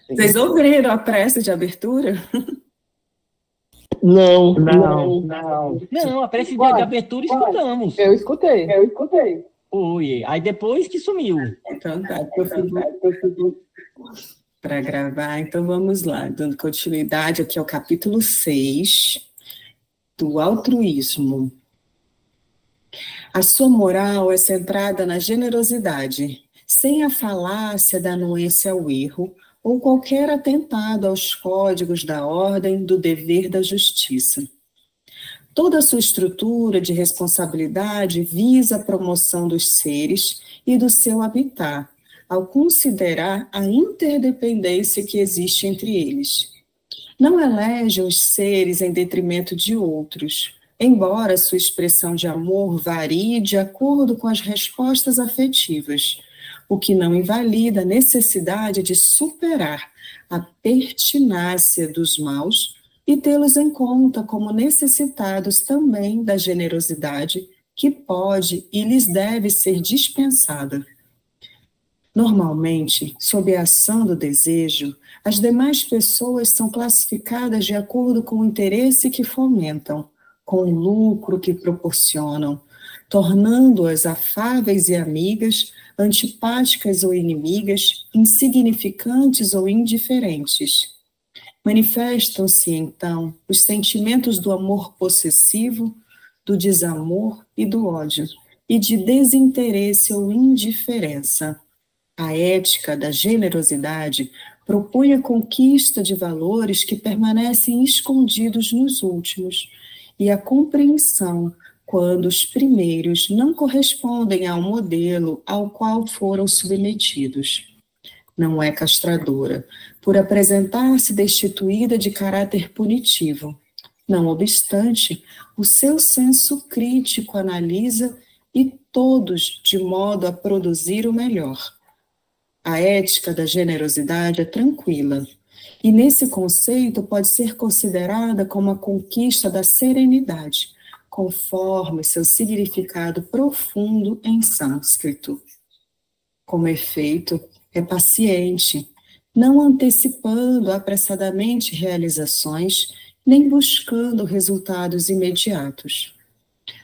Vocês ouviram a prece de abertura? Não. Não, a prece de abertura escutamos. Eu escutei. Oi, aí depois que sumiu. Então tá, para gravar, então vamos lá, dando continuidade aqui ao capítulo 6 do altruísmo. A sua moral é centrada na generosidade, sem a falácia da anuência ao erro ou qualquer atentado aos códigos da ordem do dever da justiça. Toda a sua estrutura de responsabilidade visa a promoção dos seres e do seu habitat, ao considerar a interdependência que existe entre eles. Não elege os seres em detrimento de outros, embora sua expressão de amor varie de acordo com as respostas afetivas, o que não invalida a necessidade de superar a pertinácia dos maus e tê-los em conta como necessitados também da generosidade que pode e lhes deve ser dispensada. Normalmente, sob a ação do desejo, as demais pessoas são classificadas de acordo com o interesse que fomentam, com o lucro que proporcionam, tornando-as afáveis e amigas, antipáticas ou inimigas, insignificantes ou indiferentes. Manifestam-se, então, os sentimentos do amor possessivo, do desamor e do ódio, e de desinteresse ou indiferença. A ética da generosidade propõe a conquista de valores que permanecem escondidos nos últimos, e a compreensão quando os primeiros não correspondem ao modelo ao qual foram submetidos. Não é castradora, por apresentar-se destituída de caráter punitivo. Não obstante, o seu senso crítico analisa e todos de modo a produzir o melhor. A ética da generosidade é tranquila, e nesse conceito pode ser considerada como a conquista da serenidade, conforme seu significado profundo em sânscrito. Como efeito, é paciente, não antecipando apressadamente realizações, nem buscando resultados imediatos.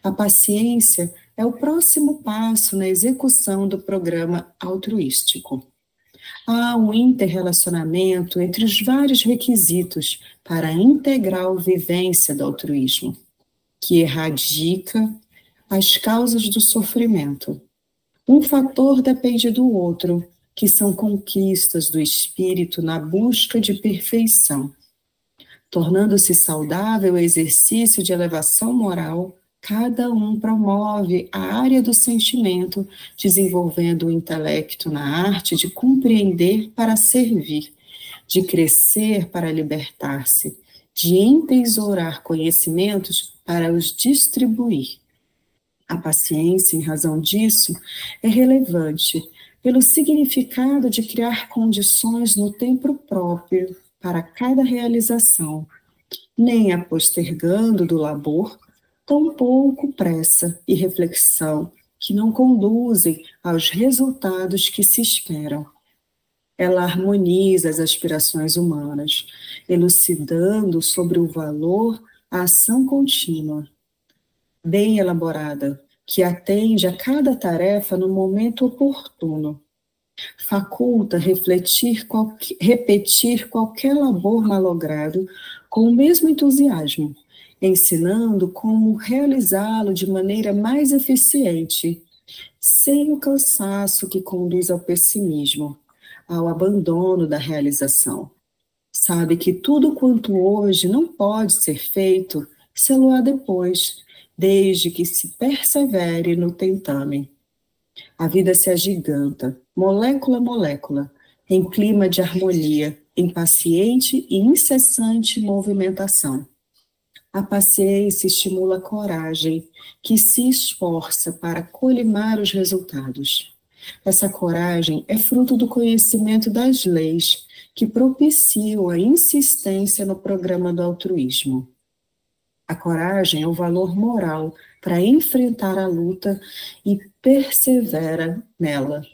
A paciência é o próximo passo na execução do programa altruístico. Há um interrelacionamento entre os vários requisitos para a integral vivência do altruísmo, que erradica as causas do sofrimento. Um fator depende do outro, que são conquistas do espírito na busca de perfeição. Tornando-se saudável o exercício de elevação moral, cada um promove a área do sentimento, desenvolvendo o intelecto na arte de compreender para servir, de crescer para libertar-se, de entesourar conhecimentos para os distribuir. A paciência, em razão disso, é relevante pelo significado de criar condições no tempo próprio para cada realização, nem a postergando do labor, tampouco pressa e reflexão que não conduzem aos resultados que se esperam. Ela harmoniza as aspirações humanas, elucidando sobre o valor a ação contínua, bem elaborada, que atende a cada tarefa no momento oportuno. Faculta repetir qualquer labor malogrado com o mesmo entusiasmo, ensinando como realizá-lo de maneira mais eficiente, sem o cansaço que conduz ao pessimismo, ao abandono da realização. Sabe que tudo quanto hoje não pode ser feito, se-lo-á depois, desde que se persevere no tentame. A vida se agiganta, molécula a molécula, em clima de harmonia, em paciente e incessante movimentação. A paciência estimula a coragem, que se esforça para colimar os resultados. Essa coragem é fruto do conhecimento das leis, que propiciam a insistência no programa do altruísmo. A coragem é o valor moral para enfrentar a luta e persevera nela.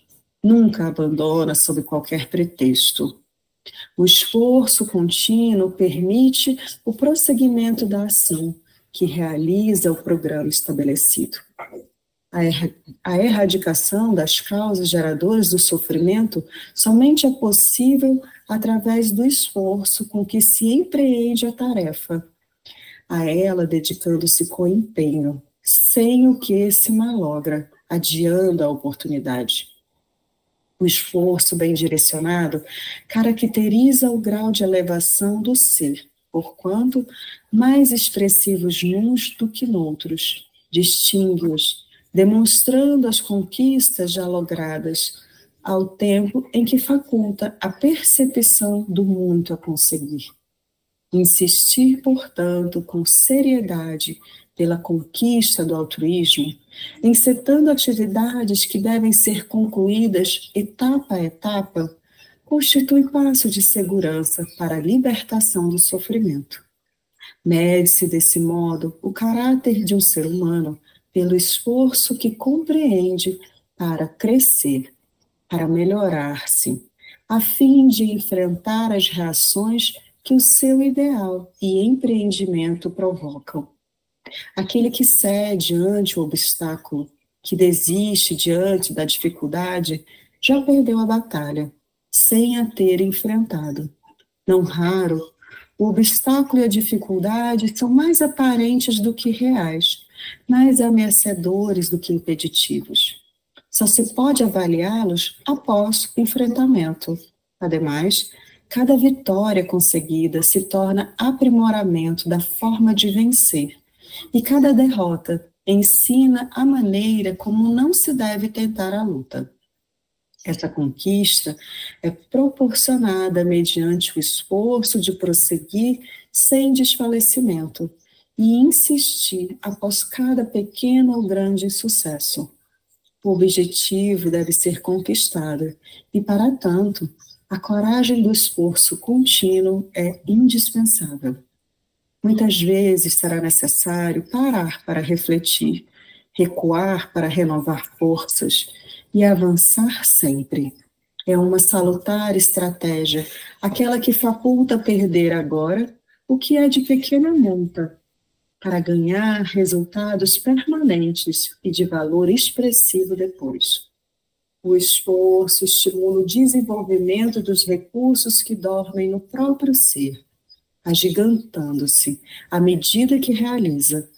Nunca abandona sob qualquer pretexto. O esforço contínuo permite o prosseguimento da ação, que realiza o programa estabelecido. A erradicação das causas geradoras do sofrimento somente é possível através do esforço com que se empreende a tarefa, a ela dedicando-se com empenho, sem o que se malogra, adiando a oportunidade. O esforço bem direcionado caracteriza o grau de elevação do ser, porquanto mais expressivos nuns do que noutros, distingue-os, demonstrando as conquistas já logradas, ao tempo em que faculta a percepção do muito a conseguir. Insistir, portanto, com seriedade pela conquista do altruísmo, encetando atividades que devem ser concluídas etapa a etapa, constitui passo de segurança para a libertação do sofrimento. Mede-se, desse modo, o caráter de um ser humano pelo esforço que compreende para crescer, para melhorar-se, a fim de enfrentar as reações que o seu ideal e empreendimento provocam. Aquele que cede ante o obstáculo, que desiste diante da dificuldade, já perdeu a batalha, sem a ter enfrentado. Não raro, o obstáculo e a dificuldade são mais aparentes do que reais, mais ameaçadores do que impeditivos. Só se pode avaliá-los após o enfrentamento. Ademais, cada vitória conseguida se torna aprimoramento da forma de vencer, e cada derrota ensina a maneira como não se deve tentar a luta. Essa conquista é proporcionada mediante o esforço de prosseguir sem desfalecimento e insistir após cada pequeno ou grande sucesso. O objetivo deve ser conquistado e, para tanto, a coragem do esforço contínuo é indispensável. Muitas vezes será necessário parar para refletir, recuar para renovar forças e avançar sempre. É uma salutar estratégia, aquela que faculta perder agora o que é de pequena monta, para ganhar resultados permanentes e de valor expressivo depois. O esforço estimula o desenvolvimento dos recursos que dormem no próprio ser, agigantando-se à medida que realiza.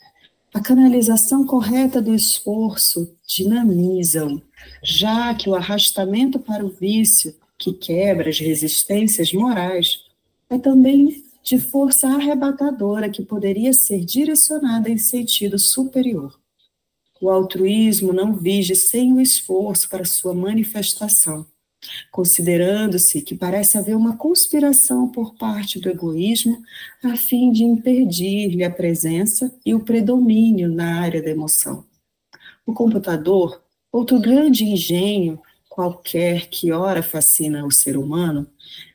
A canalização correta do esforço dinamiza-o, já que o arrastamento para o vício, que quebra as resistências morais, é também de força arrebatadora que poderia ser direcionada em sentido superior. O altruísmo não vige sem o esforço para sua manifestação, considerando-se que parece haver uma conspiração por parte do egoísmo a fim de impedir-lhe a presença e o predomínio na área da emoção. O computador, outro grande engenho qualquer que ora fascina o ser humano,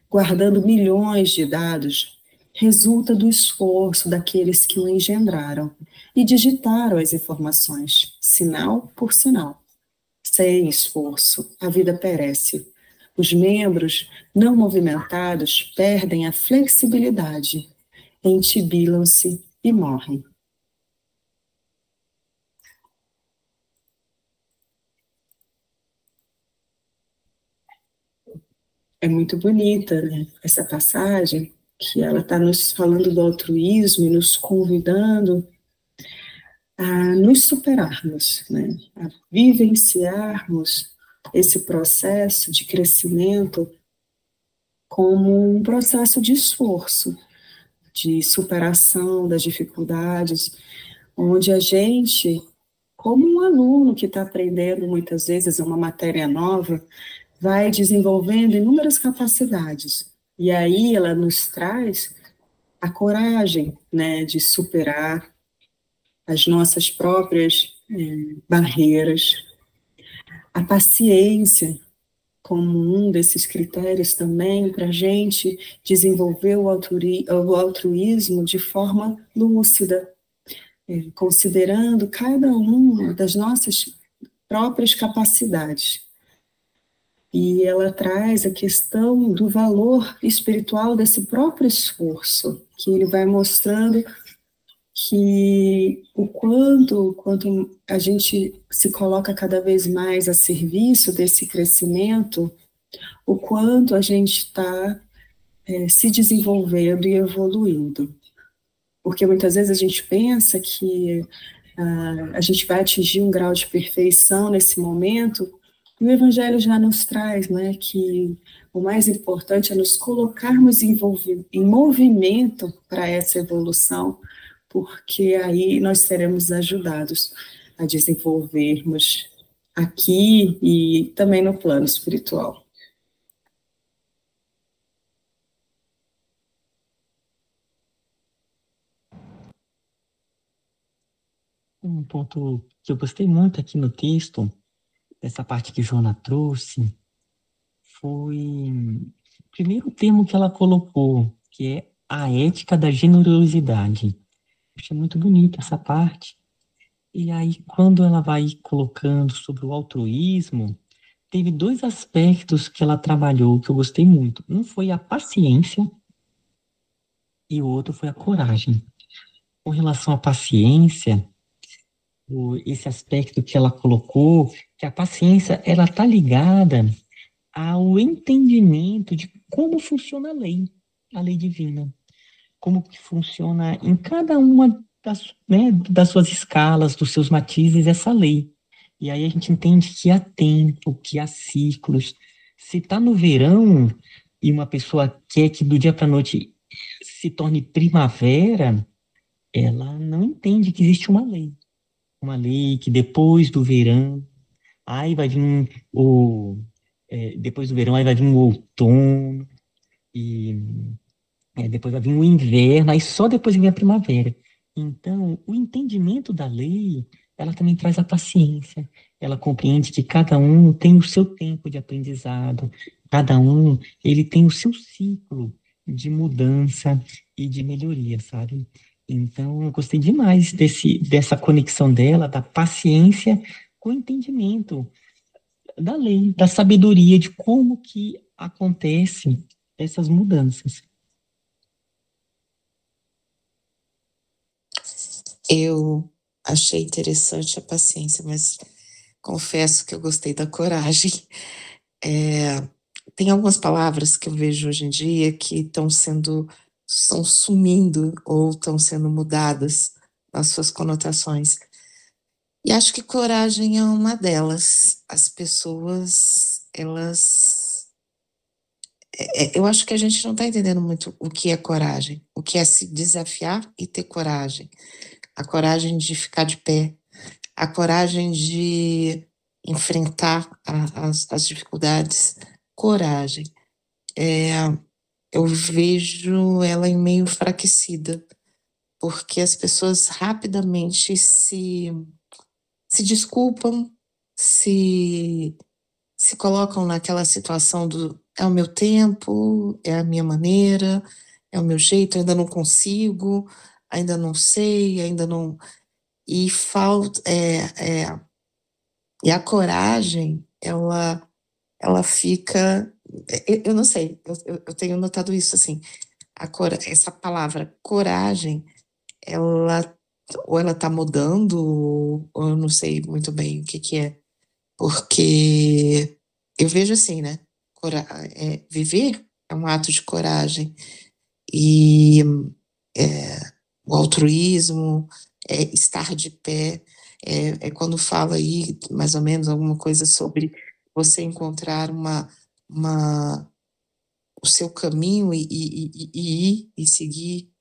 guardando milhões de dados, resulta do esforço daqueles que o engendraram e digitaram as informações, sinal por sinal. Sem esforço, a vida perece. Os membros não movimentados perdem a flexibilidade, entibilam-se e morrem. É muito bonita, né, essa passagem, que ela está nos falando do altruísmo e nos convidando a nos superarmos, né, a vivenciarmos esse processo de crescimento como um processo de esforço, de superação das dificuldades, onde a gente, como um aluno que está aprendendo muitas vezes uma matéria nova, vai desenvolvendo inúmeras capacidades. E aí ela nos traz a coragem, né, de superar as nossas próprias barreiras, a paciência como um desses critérios também para a gente desenvolver o altruísmo de forma lúcida, considerando cada uma das nossas próprias capacidades. E ela traz a questão do valor espiritual desse próprio esforço, que ele vai mostrando que quanto a gente se coloca cada vez mais a serviço desse crescimento, o quanto a gente está se desenvolvendo e evoluindo. Porque muitas vezes a gente pensa que a gente vai atingir um grau de perfeição nesse momento, e o Evangelho já nos traz, né, que o mais importante é nos colocarmos em movimento para essa evolução, porque aí nós seremos ajudados a desenvolvermos aqui e também no plano espiritual. Um ponto que eu gostei muito aqui no texto, dessa parte que Joana trouxe, foi o primeiro termo que ela colocou, que é a ética da generosidade. Achei muito bonita essa parte. E aí, quando ela vai colocando sobre o altruísmo, teve dois aspectos que ela trabalhou que eu gostei muito. Um foi a paciência e o outro foi a coragem. Com relação à paciência, esse aspecto que ela colocou, que a paciência ela está ligada ao entendimento de como funciona a lei divina, como que funciona em cada uma das suas escalas, dos seus matizes, essa lei. E aí a gente entende que há tempo, que há ciclos. Se está no verão e uma pessoa quer que do dia para a noite se torne primavera, ela não entende que existe uma lei. Uma lei que depois do verão, aí vai vir depois do verão, aí vai vir o outono, e depois vai vir o inverno, aí só depois vem a primavera. Então, o entendimento da lei, ela também traz a paciência. Ela compreende que cada um tem o seu tempo de aprendizado, cada um, ele tem o seu ciclo de mudança e de melhoria, sabe? Então, eu gostei demais dessa conexão dela, da paciência com o entendimento da lei, da sabedoria de como que acontecem essas mudanças. Eu achei interessante a paciência, mas confesso que eu gostei da coragem. Tem algumas palavras que eu vejo hoje em dia que estão sumindo ou estão sendo mudadas nas suas conotações. E acho que coragem é uma delas. As pessoas, eu acho que a gente não está entendendo muito o que é coragem, o que é se desafiar e ter coragem. A coragem de ficar de pé, a coragem de enfrentar as dificuldades, coragem. Eu vejo ela meio enfraquecida, porque as pessoas rapidamente se desculpam, se colocam naquela situação do é o meu tempo, é a minha maneira, é o meu jeito, ainda não consigo, ainda não sei, ainda não... E falta... E a coragem, ela fica... Eu não sei, eu tenho notado isso, assim, essa palavra coragem, ou ela tá mudando, ou eu não sei muito bem o que é, porque eu vejo assim, né, viver é um ato de coragem, e o altruísmo, estar de pé, quando fala aí, mais ou menos, alguma coisa sobre você encontrar o seu caminho e ir e seguir,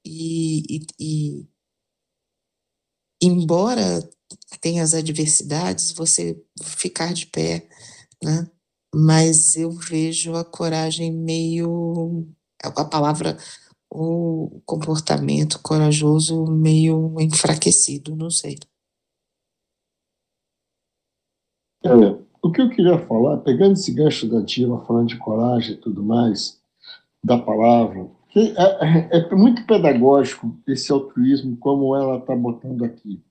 e embora tenha as adversidades, você ficar de pé, né? Mas eu vejo a coragem meio... A palavra, o comportamento corajoso meio enfraquecido, não sei. O que eu queria falar, pegando esse gancho da Dila, falando de coragem e tudo mais, da palavra, que é muito pedagógico esse altruísmo, como ela está botando aqui,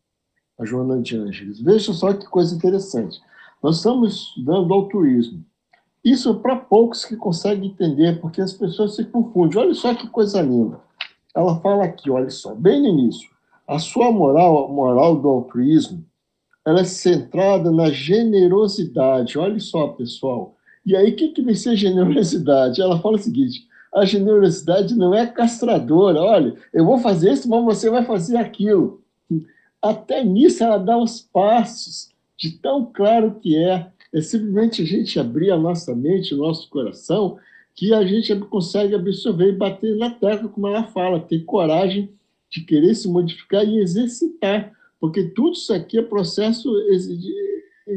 a Joana de Ângeles. Veja só que coisa interessante. Nós estamos estudando altruísmo. Isso para poucos que conseguem entender, porque as pessoas se confundem. Olha só que coisa linda. Ela fala aqui, olha só, bem no início, a sua moral, a moral do altruísmo, ela é centrada na generosidade. Olha só, pessoal. E aí, o que vai ser generosidade? Ela fala o seguinte, a generosidade não é castradora. Olha, eu vou fazer isso, mas você vai fazer aquilo. Até nisso ela dá os passos, de tão claro que é. É simplesmente a gente abrir a nossa mente, o nosso coração, que a gente consegue absorver e bater na tecla, como ela fala, ter coragem de querer se modificar e exercitar, porque tudo isso aqui é processo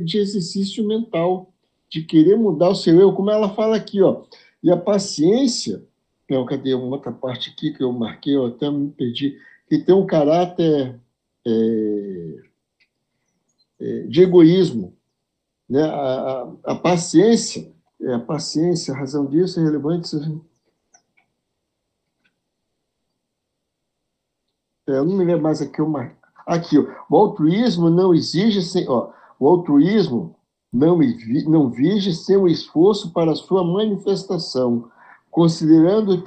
de exercício mental, de querer mudar o seu eu, como ela fala aqui, ó. E a paciência, não, cadê uma outra parte aqui que eu marquei, eu até me perdi, que tem um caráter de egoísmo, né? A paciência, a razão disso é relevante. Eu não me lembro mais aqui, aqui, ó, o altruísmo não exige o altruísmo não vige seu esforço para a sua manifestação, considerando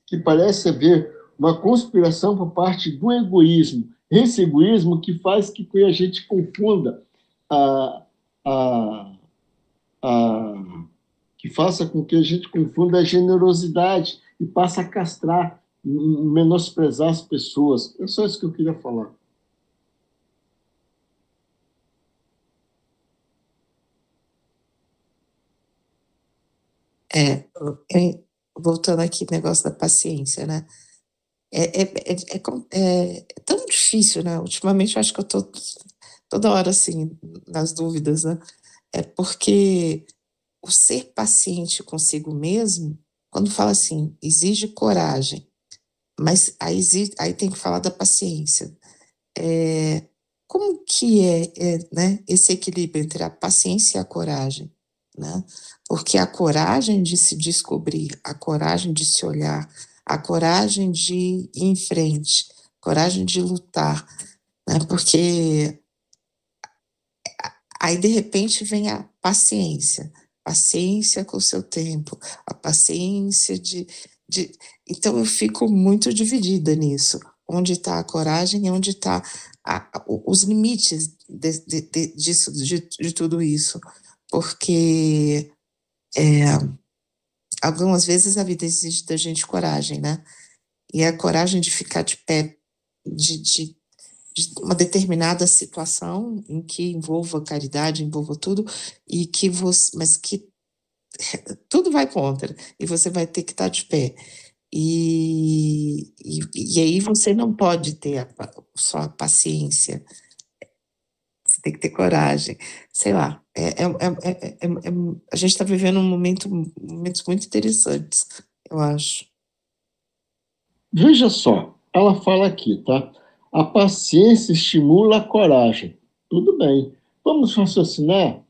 que parece haver uma conspiração por parte do egoísmo, esse egoísmo que faz que a gente confunda que faça com que a gente confunda a generosidade e passe a castrar, menosprezar as pessoas. É só isso que eu queria falar. Voltando aqui no negócio da paciência, né? É tão difícil, né? Ultimamente eu acho que eu tô toda hora assim, nas dúvidas, né? É porque o ser paciente consigo mesmo, quando fala assim, exige coragem, mas aí tem que falar da paciência. Como que né, esse equilíbrio entre a paciência e a coragem? Né? Porque a coragem de se descobrir, a coragem de se olhar, a coragem de ir em frente, a coragem de lutar, né? Porque aí, de repente, vem a paciência com o seu tempo, a paciência de... Então, eu fico muito dividida nisso. Onde está a coragem e onde está os limites disso, de tudo isso. Porque algumas vezes a vida exige da gente coragem, né? E a coragem de ficar de pé, de uma determinada situação em que envolva caridade, envolva tudo, mas que tudo vai contra, e você vai ter que estar de pé. E aí você não pode ter só a paciência, você tem que ter coragem, sei lá. A gente está vivendo momentos muito interessantes, eu acho. Veja só, ela fala aqui, tá? A paciência estimula a coragem. Tudo bem. Vamos raciocinar.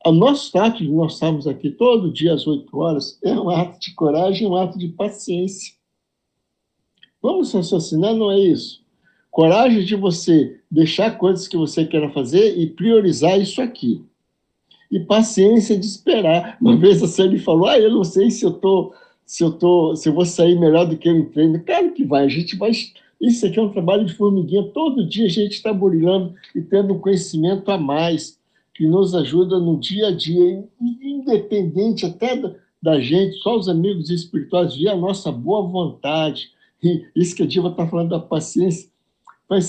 O nosso ato de nós estarmos aqui todo dia às 8 horas é um ato de coragem, um ato de paciência. Vamos raciocinar, não é isso? Coragem de você deixar coisas que você quer fazer e priorizar isso aqui. E paciência de esperar. Uma vez a Sally falou, eu não sei se eu vou sair melhor do que eu entrei. Claro que vai, a gente vai... Isso aqui é um trabalho de formiguinha. Todo dia a gente está burilando e tendo um conhecimento a mais que nos ajuda no dia a dia, independente até da gente, só os amigos espirituais, via a nossa boa vontade. E isso que a Diva está falando da paciência, vai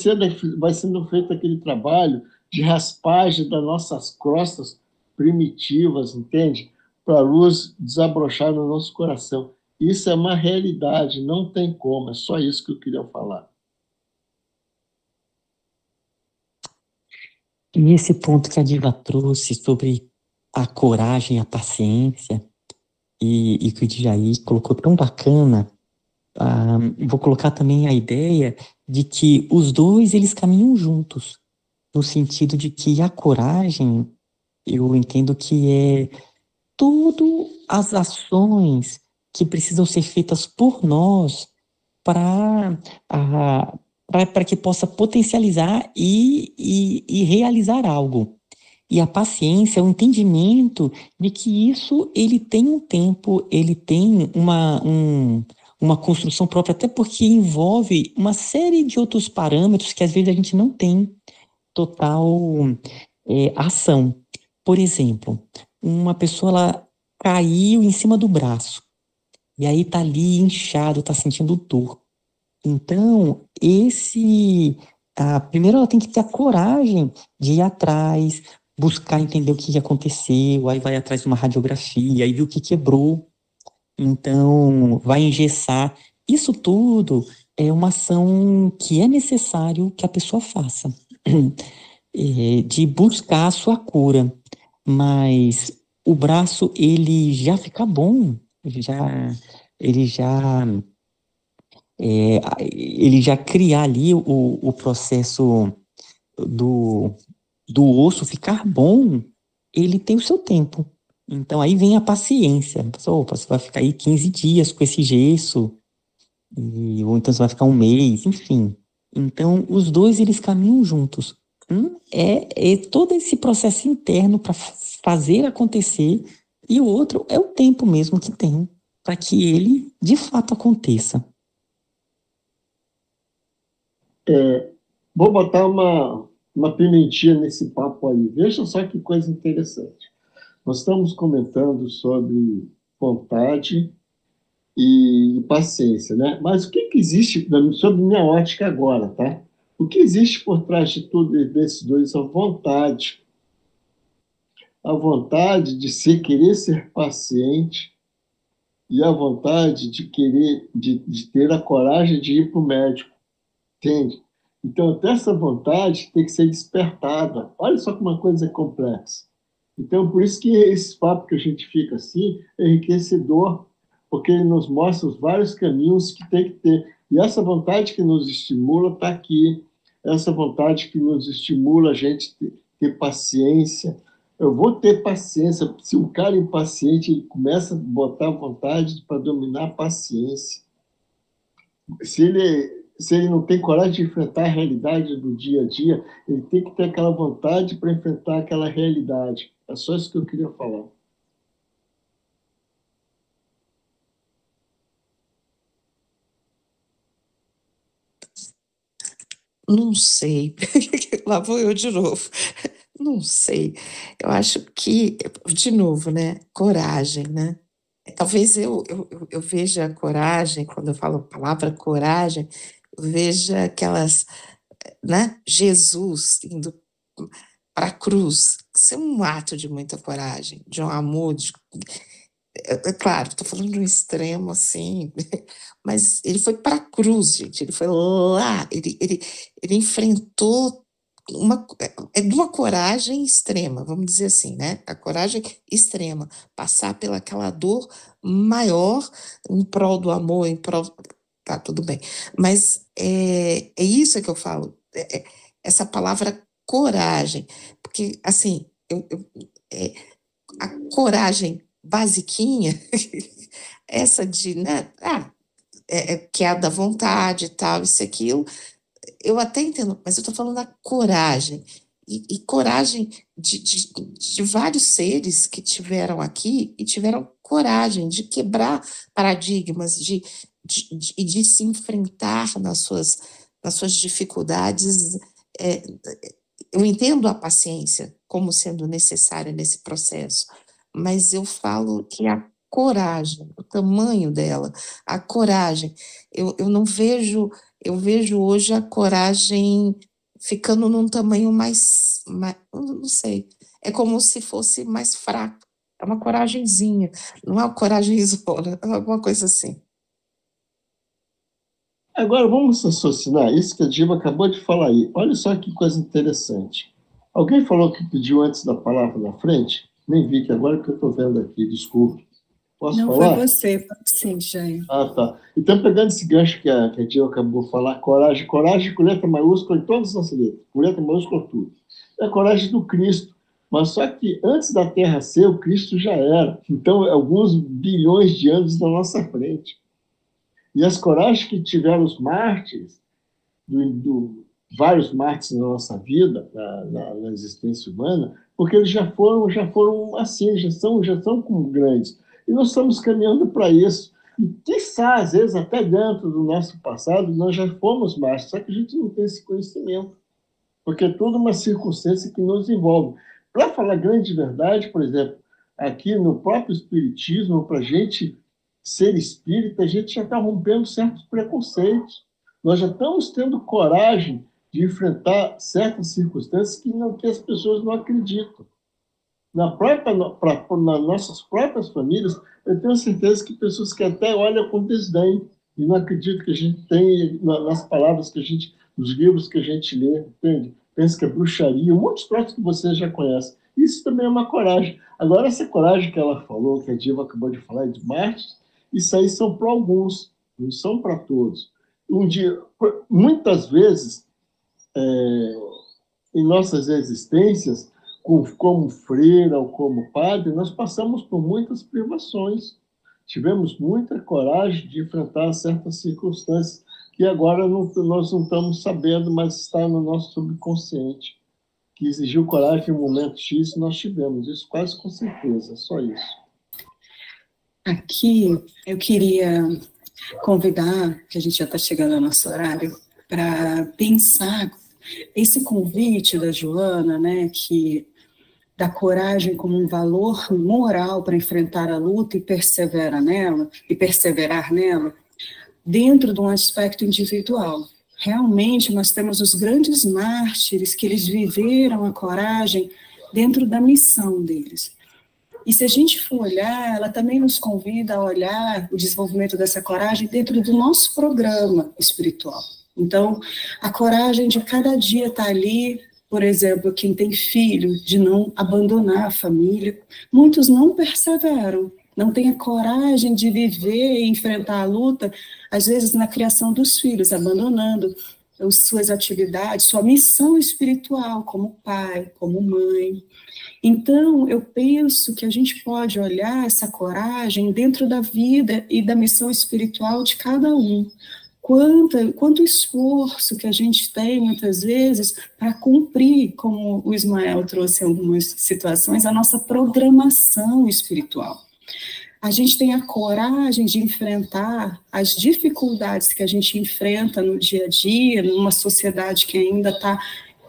sendo feito aquele trabalho de raspagem das nossas crostas primitivas, entende? Para a luz desabrochar no nosso coração. Isso é uma realidade, não tem como, é só isso que eu queria falar. E esse ponto que a Diva trouxe sobre a coragem, a paciência, e que o Djaí colocou tão bacana, vou colocar também a ideia de que os dois, eles caminham juntos, no sentido de que a coragem, eu entendo que é todas as ações que precisam ser feitas por nós para que possa potencializar e realizar algo. E a paciência é o entendimento de que isso ele tem um tempo, ele tem uma construção própria, até porque envolve uma série de outros parâmetros que às vezes a gente não tem total ação. Por exemplo, uma pessoa ela caiu em cima do braço, e aí tá ali inchado, tá sentindo dor. Então, primeiro ela tem que ter a coragem de ir atrás, buscar entender o que aconteceu, aí vai atrás de uma radiografia, aí viu o que quebrou, então vai engessar. Isso tudo é uma ação que é necessário que a pessoa faça, de buscar a sua cura. Mas o braço, ele já fica bom, ele já ele já criar ali o processo do, do osso ficar bom, ele tem o seu tempo. Então aí vem a paciência. Opa, você vai ficar aí 15 dias com esse gesso, ou então você vai ficar um mês, enfim. Então os dois eles caminham juntos. É todo esse processo interno para fazer acontecer, e o outro é o tempo mesmo que tem para que ele de fato aconteça. Vou botar uma pimentinha nesse papo aí. Veja só que coisa interessante. Nós estamos comentando sobre vontade e paciência, né? Mas o que existe, sobre minha ótica agora, tá? O que existe por trás de tudo desses dois? A vontade. A vontade de querer ser paciente e a vontade de querer, de ter a coragem de ir para o médico, entende? Então, até essa vontade tem que ser despertada. Olha só como uma coisa é complexa. Então, por isso que esse papo que a gente fica assim é enriquecedor, porque ele nos mostra os vários caminhos que tem que ter. E essa vontade que nos estimula está aqui. Essa vontade que nos estimula a gente ter paciência. Eu vou ter paciência. Se o cara é impaciente, ele começa a botar vontade para dominar a paciência. Se ele não tem coragem de enfrentar a realidade do dia a dia, ele tem que ter aquela vontade para enfrentar aquela realidade. É só isso que eu queria falar. Não sei. Lá vou eu de novo. Não sei. Eu acho que, de novo, né? Coragem, né? Talvez eu veja a coragem, quando eu falo a palavra coragem, eu veja aquelas, né? Jesus indo para a cruz. Isso é um ato de muita coragem, de um amor. Claro, estou falando de um extremo assim, mas ele foi para a cruz, gente. Ele foi lá, ele enfrentou de uma coragem extrema, vamos dizer assim, né? A coragem extrema, passar pelaquela dor maior em prol do amor, em prol. Tá, tudo bem. Mas é isso que eu falo, essa palavra coragem, porque, assim, a coragem basiquinha, essa de, né, que é a da vontade e tal, isso e aquilo, eu até entendo, mas eu estou falando da coragem, e coragem de vários seres que tiveram aqui e tiveram coragem de quebrar paradigmas, de se enfrentar nas suas dificuldades. Eu entendo a paciência como sendo necessária nesse processo, mas eu falo que a coragem, o tamanho dela, a coragem, eu não vejo, eu vejo hoje a coragem ficando num tamanho mais, não sei, é como se fosse mais fraco, é uma coragenzinha, não é uma coragem zona, é alguma coisa assim. Agora, vamos raciocinar isso que a Diva acabou de falar aí. Olha só que coisa interessante. Alguém falou que pediu antes da palavra na frente? Nem vi, que agora que eu estou vendo aqui, desculpe. Posso Não, falar? foi você, sim, Jair. Ah, tá. Então, pegando esse gancho que a Diva acabou de falar, coragem, com letra maiúscula em todas as letras, com letra maiúscula tudo. É a coragem do Cristo. Mas só que antes da Terra ser, o Cristo já era. Então, alguns bilhões de anos na nossa frente. E as coragens que tiveram os mártires vários mártires na nossa vida, na existência humana, porque eles já foram assim, já são como grandes. E nós estamos caminhando para isso. E, quiçá, às vezes, até dentro do nosso passado, nós já fomos mártires, só que a gente não tem esse conhecimento, porque é toda uma circunstância que nos envolve. Para falar grande verdade, por exemplo, aqui no próprio Espiritismo, para a gente ser espírita, a gente já está rompendo certos preconceitos. Nós já estamos tendo coragem de enfrentar certas circunstâncias que as pessoas não acreditam. Nas nossas próprias famílias, eu tenho certeza que pessoas que até olham com desdém e não acreditam que a gente tem nas palavras que a gente, nos livros que a gente lê, entende? Pensa que é bruxaria, muitos troços que você já conhece. Isso também é uma coragem. Agora, essa coragem que ela falou, que a Diva acabou de falar, de mártires, isso aí são para alguns, não são para todos. Muitas vezes, em nossas existências, como freira ou como padre, nós passamos por muitas privações. Tivemos muita coragem de enfrentar certas circunstâncias que agora nós não estamos sabendo, mas está no nosso subconsciente. Que exigiu coragem em um momento X, nós tivemos. Isso quase com certeza, só isso. Aqui eu queria convidar, que a gente já está chegando ao nosso horário, para pensar esse convite da Joana, né, que da coragem como um valor moral para enfrentar a luta e perseverar nela, dentro de um aspecto individual. Realmente, nós temos os grandes mártires que eles viveram a coragem dentro da missão deles. E se a gente for olhar, ela também nos convida a olhar o desenvolvimento dessa coragem dentro do nosso programa espiritual. Então, a coragem de cada dia estar ali, por exemplo, quem tem filho, de não abandonar a família. Muitos não perseveram, não têm a coragem de viver e enfrentar a luta, às vezes na criação dos filhos, abandonando suas atividades, sua missão espiritual como pai, como mãe. Então, eu penso que a gente pode olhar essa coragem dentro da vida e da missão espiritual de cada um. Quanto esforço que a gente tem, muitas vezes, para cumprir, como o Ismael trouxe em algumas situações, a nossa programação espiritual. A gente tem a coragem de enfrentar as dificuldades que a gente enfrenta no dia a dia, numa sociedade que ainda está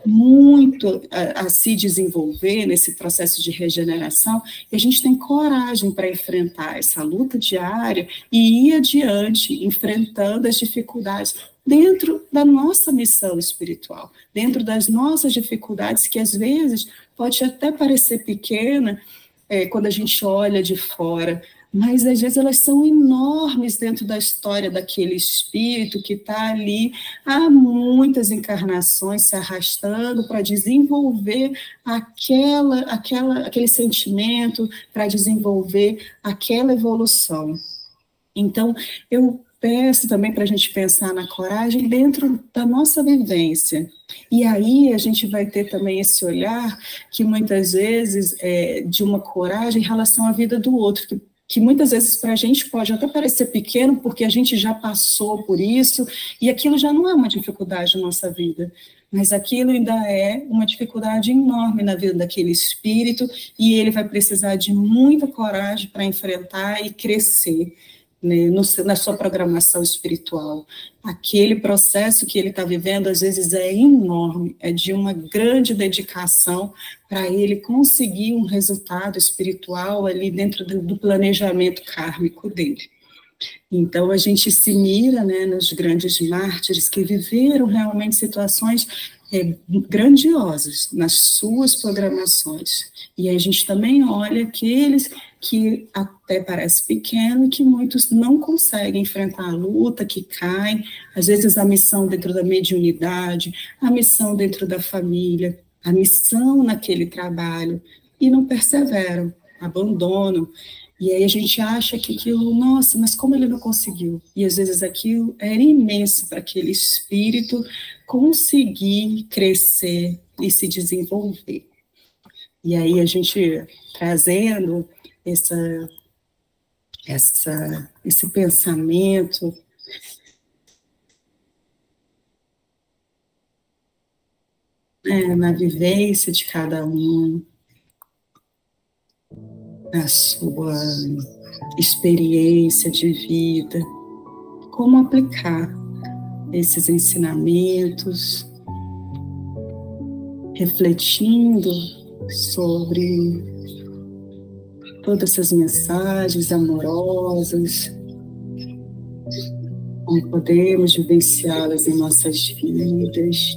muito a se desenvolver nesse processo de regeneração, e a gente tem coragem para enfrentar essa luta diária e ir adiante, enfrentando as dificuldades dentro da nossa missão espiritual, dentro das nossas dificuldades, que às vezes pode até parecer pequena quando a gente olha de fora, mas às vezes elas são enormes dentro da história daquele espírito que está ali há muitas encarnações se arrastando para desenvolver aquele sentimento, para desenvolver aquela evolução. Então, eu peço também para a gente pensar na coragem dentro da nossa vivência. E aí a gente vai ter também esse olhar que muitas vezes é de uma coragem em relação à vida do outro, que muitas vezes para a gente pode até parecer pequeno, porque a gente já passou por isso, e aquilo já não é uma dificuldade na nossa vida, mas aquilo ainda é uma dificuldade enorme na vida daquele espírito, e ele vai precisar de muita coragem para enfrentar e crescer, né, na sua programação espiritual. Aquele processo que ele está vivendo, às vezes, é enorme, é de uma grande dedicação para ele conseguir um resultado espiritual ali dentro do planejamento kármico dele. Então, a gente se mira, né, nos grandes mártires que viveram realmente situações grandiosas nas suas programações. E a gente também olha aqueles que até parece pequeno e que muitos não conseguem enfrentar a luta, que caem, às vezes a missão dentro da mediunidade, a missão dentro da família, a missão naquele trabalho, e não perseveram, abandonam. E aí a gente acha que aquilo, nossa, mas como ele não conseguiu? E às vezes aquilo era imenso para aquele espírito conseguir crescer e se desenvolver. E aí a gente trazendo esse pensamento na vivência de cada um, na sua experiência de vida, como aplicar esses ensinamentos, refletindo sobre todas essas mensagens amorosas, como podemos vivenciá-las em nossas vidas.